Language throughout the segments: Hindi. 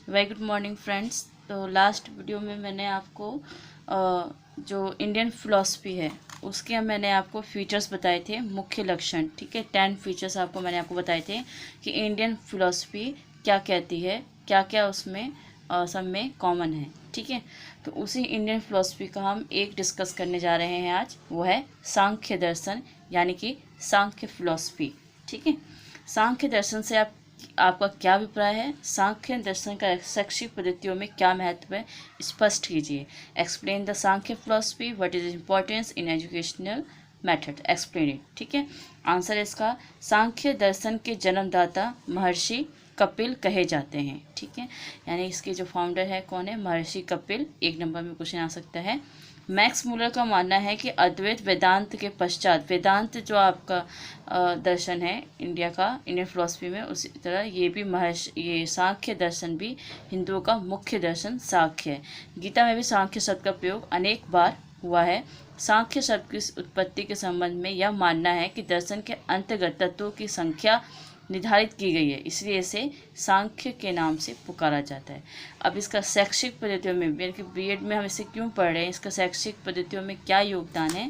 Very good morning friends. तो लास्ट वीडियो में मैंने आपको जो इंडियन फिलॉसफी है उसके मैंने आपको फीचर्स बताए थे, मुख्य लक्षण। ठीक है, 10 फीचर्स मैंने आपको बताए थे कि इंडियन फिलॉसफी क्या कहती है, क्या क्या उसमें सब में कॉमन है। ठीक है, तो उसी इंडियन फिलॉसफी का हम एक डिस्कस करने जा रहे हैं आज, वो है सांख्य दर्शन यानी कि सांख्य फिलॉसफी। ठीक है, सांख्य दर्शन से आपका क्या अभिप्राय है, सांख्य दर्शन का शैक्षिक पद्धतियों में क्या महत्व है, स्पष्ट कीजिए। Explain the Sankhya philosophy, what is importance in educational method, explain it. ठीक है, आंसर है इसका, सांख्य दर्शन के जन्मदाता महर्षि कपिल कहे जाते हैं। ठीक है, यानी इसके जो फाउंडर है कौन है, महर्षि कपिल। एक नंबर में क्वेश्चन आ सकता है। मैक्स मूलर का मानना है कि अद्वैत वेदांत के पश्चात, वेदांत जो आपका दर्शन है इंडिया का, इंडियन फिलॉसफी में, उसी तरह ये सांख्य दर्शन भी हिंदुओं का मुख्य दर्शन सांख्य है। गीता में भी सांख्य शब्द का प्रयोग अनेक बार हुआ है। सांख्य शब्द की उत्पत्ति के संबंध में यह मानना है कि दर्शन के अंतर्गत तत्वों की संख्या निर्धारित की गई है, इसलिए इसे सांख्य के नाम से पुकारा जाता है। अब इसका शैक्षिक पद्धतियों में, यानी कि बीएड में हम इसे क्यों पढ़ रहे हैं, इसका शैक्षिक पद्धतियों में क्या योगदान है।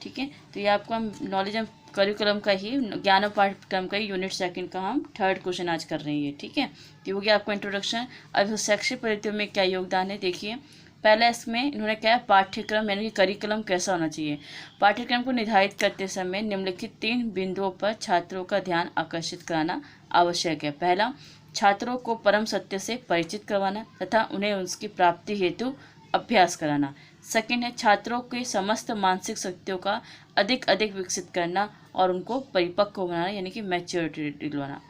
ठीक है, तो ये आपको हम नॉलेज ऑफ करिकुलम का ही, ज्ञान पाठ्यक्रम का ही यूनिट सेकंड का हम थर्ड क्वेश्चन आज कर रहे हैं। ठीक है, तो हो गया आपको इंट्रोडक्शन। अब शैक्षिक पद्धतियों में क्या योगदान है, देखिए। पहला इसमें इन्होंने क्या है, पाठ्यक्रम यानी कि करिकुलम कैसा होना चाहिए। पाठ्यक्रम को निर्धारित करते समय निम्नलिखित 3 बिंदुओं पर छात्रों का ध्यान आकर्षित कराना आवश्यक है। पहला, छात्रों को परम सत्य से परिचित करवाना तथा उन्हें उसकी प्राप्ति हेतु अभ्यास कराना। सेकंड है, छात्रों के समस्त मानसिक शक्तियों का अधिक अधिक विकसित करना और उनको परिपक्व बनाना, यानी कि मैच्योरिटी दिलवाना।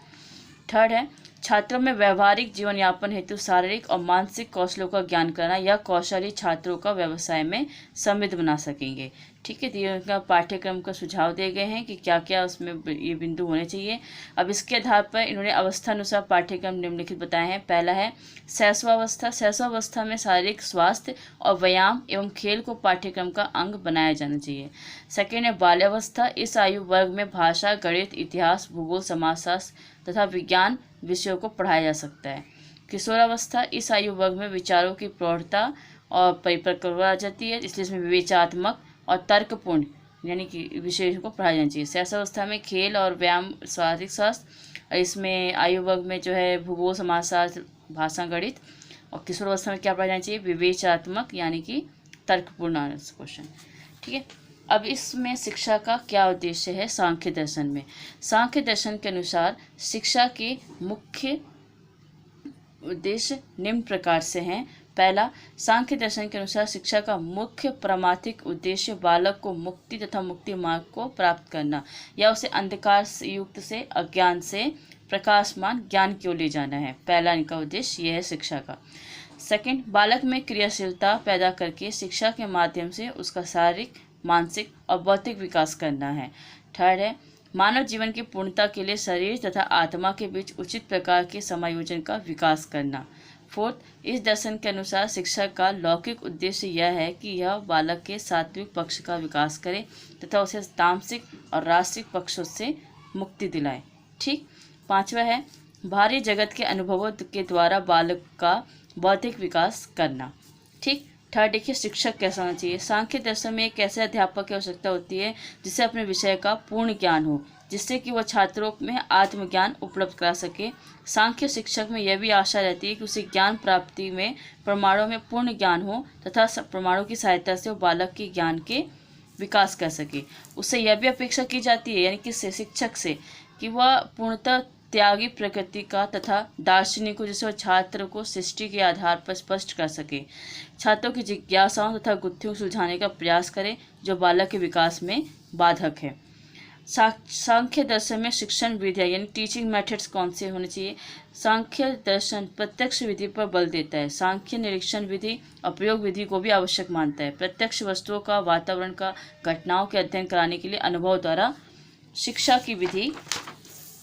थर्ड है, छात्रों में व्यवहारिक जीवन यापन हेतु शारीरिक और मानसिक कौशलों का ज्ञान कराना। यह कौशल ही छात्रों का व्यवसाय में समृद्ध बना सकेंगे। ठीक है, तो ये उनका पाठ्यक्रम का सुझाव दिए गए हैं कि क्या क्या उसमें ये बिंदु होने चाहिए। अब इसके आधार पर इन्होंने अवस्थानुसार पाठ्यक्रम निम्नलिखित बताए हैं। पहला है शैशवावस्था। शैशवावस्था में शारीरिक स्वास्थ्य और व्यायाम एवं खेल को पाठ्यक्रम का अंग बनाया जाना चाहिए। सेकेंड है बाल्यावस्था। इस आयु वर्ग में भाषा, गणित, इतिहास, भूगोल, समाजशास्त्र तथा विज्ञान विषयों को पढ़ाया जा सकता है। किशोरावस्था। इस आयु वर्ग में विचारों की प्रौढ़ता और परिपक्वता आ जाती है, इसलिए इसमें विवेचनात्मक और तर्कपूर्ण यानी कि विषयों को पढ़ाया जाना चाहिए। शैशवावस्था में खेल और व्यायाम, शारीरिक स्वास्थ्य। इसमें आयु वर्ग में जो है भूगोल, समाजशास्त्र, भाषा, गणित। और किशोरावस्था में क्या पढ़ाया जाना चाहिए, विवेचनात्मक यानी कि तर्कपूर्ण क्वेश्चन। ठीक है, अब इसमें शिक्षा का क्या उद्देश्य है सांख्य दर्शन में। सांख्य दर्शन के अनुसार शिक्षा के मुख्य उद्देश्य निम्न प्रकार से हैं। पहला, सांख्य दर्शन के अनुसार शिक्षा का मुख्य परमार्थिक उद्देश्य बालक को मुक्ति तथा मुक्ति मार्ग को प्राप्त करना या उसे अंधकार युक्त से अज्ञान से प्रकाशमान ज्ञान की ओर ले जाना है। पहला इनका उद्देश्य यह है शिक्षा का। सेकंड, बालक में क्रियाशीलता पैदा करके शिक्षा के माध्यम से उसका शारीरिक, मानसिक और बौद्धिक विकास करना है। थर्ड है, मानव जीवन की पूर्णता के लिए शरीर तथा आत्मा के बीच उचित प्रकार के समायोजन का विकास करना। फोर्थ, इस दर्शन के अनुसार शिक्षा का लौकिक उद्देश्य यह है कि यह बालक के सात्विक पक्ष का विकास करे तथा उसे तामसिक और राजसिक पक्षों से मुक्ति दिलाए। ठीक। पांचवा है, बाहरी जगत के अनुभवों के द्वारा बालक का बौद्धिक विकास करना। ठीक। थर्ड, देखिए शिक्षक कैसा होना चाहिए। सांख्य दर्शन में एक ऐसे अध्यापक की आवश्यकता होती है जिसे अपने विषय का पूर्ण ज्ञान हो, जिससे कि वह छात्रों में आत्मज्ञान उपलब्ध करा सके। सांख्य शिक्षक में यह भी आशा रहती है कि उसे ज्ञान प्राप्ति में प्रमाणों में पूर्ण ज्ञान हो तथा प्रमाणों की सहायता से वो बालक के ज्ञान के विकास कर सके। उससे यह भी अपेक्षा की जाती है, यानी कि शिक्षक से, कि वह पूर्णतः त्यागी प्रकृति का तथा दार्शनिक को, जिससे वह छात्र को सृष्टि के आधार पर स्पष्ट कर सके। छात्रों की जिज्ञासाओं तथा गुत्थियों को सुलझाने का प्रयास करे जो बालक के विकास में बाधक है। सांख्य दर्शन में शिक्षण विधियाँ यानी टीचिंग मेथड्स कौन से होने चाहिए। सांख्य दर्शन प्रत्यक्ष विधि पर बल देता है। सांख्य निरीक्षण विधि और प्रयोग विधि को भी आवश्यक मानता है। प्रत्यक्ष वस्तुओं का, वातावरण का, घटनाओं के अध्ययन कराने के लिए अनुभव द्वारा शिक्षा की विधि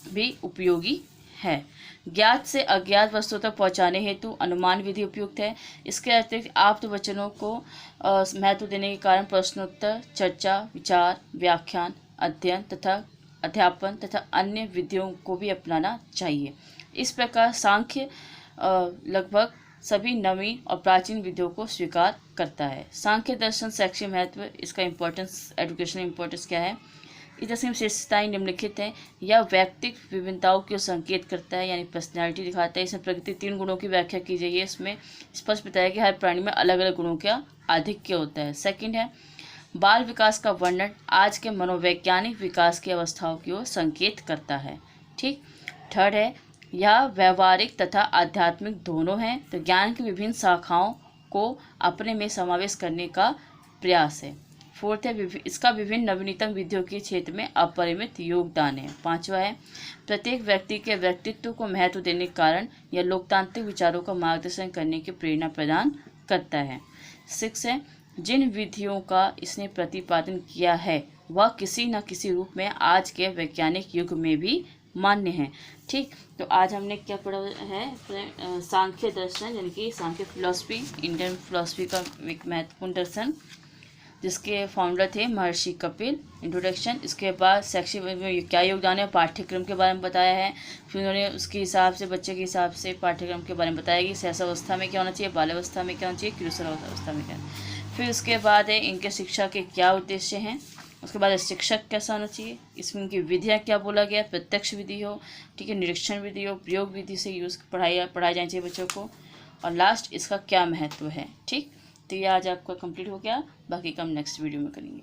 भी उपयोगी है। ज्ञात से अज्ञात वस्तुओं तक पहुंचाने हेतु अनुमान विधि उपयुक्त है। इसके अतिरिक्त आप्त वचनों को महत्व देने के कारण प्रश्नोत्तर, चर्चा, विचार, व्याख्यान, अध्ययन तथा अध्यापन तथा अन्य विधियों को भी अपनाना चाहिए। इस प्रकार सांख्य लगभग सभी नवीन और प्राचीन विधियों को स्वीकार करता है। सांख्य दर्शन शैक्षिक महत्व, इसका इम्पोर्टेंस, एजुकेशनल इम्पोर्टेंस क्या है। इस दर्शन की विशेषताएं निम्नलिखित हैं। यह व्यक्तिक विभिन्नताओं को संकेत करता है, यानी पर्सनैलिटी दिखाता है। इसमें प्रकृति 3 गुणों की व्याख्या की गई है। इसमें स्पष्ट बताया कि हर प्राणी में अलग अलग गुणों का आधिक्य होता है। सेकंड है बाल विकास का वर्णन, आज के मनोवैज्ञानिक विकास की अवस्थाओं की ओर संकेत करता है। ठीक। थर्ड है यह व्यवहारिक तथा आध्यात्मिक दोनों हैं, तो ज्ञान की विभिन्न शाखाओं को अपने में समावेश करने का प्रयास है। फोर्थ है इसका विभिन्न नवीनतम विधियों के क्षेत्र में अपरिमित योगदान है। पांचवा है प्रत्येक व्यक्ति के व्यक्तित्व को महत्व देने के कारण यह लोकतांत्रिक विचारों का मार्गदर्शन करने की प्रेरणा प्रदान करता है। 6 है जिन विधियों का इसने प्रतिपादन किया है वह किसी न किसी रूप में आज के वैज्ञानिक युग में भी मान्य है। ठीक। तो आज हमने क्या पढ़ा है, सांख्य दर्शन यानी कि सांख्य फिलॉसफी, इंडियन फिलॉसफी का एक महत्वपूर्ण दर्शन, जिसके फाउंडर थे महर्षि कपिल। इंट्रोडक्शन, इसके बाद शैक्षिक में क्या योगदान है, पाठ्यक्रम के बारे में बताया है। फिर उन्होंने उसके हिसाब से, बच्चे के हिसाब से पाठ्यक्रम के बारे में बताया कि शैशवावस्था में क्या होना चाहिए, बाल्यावस्था में क्या होना चाहिए, किशोरावस्था में क्या। फिर उसके बाद है इनके शिक्षा के क्या उद्देश्य हैं। उसके बाद शिक्षक कैसा होना चाहिए, इसमें इनकी विधियाँ क्या बोला गया, प्रत्यक्ष विधि हो, ठीक है, निरीक्षण विधि हो, प्रयोग विधि से पढ़ाई जानी चाहिए बच्चों को। और लास्ट इसका क्या महत्व है। ठीक। तो ये आज आपका कंप्लीट हो गया, बाकी का हम नेक्स्ट वीडियो में करेंगे।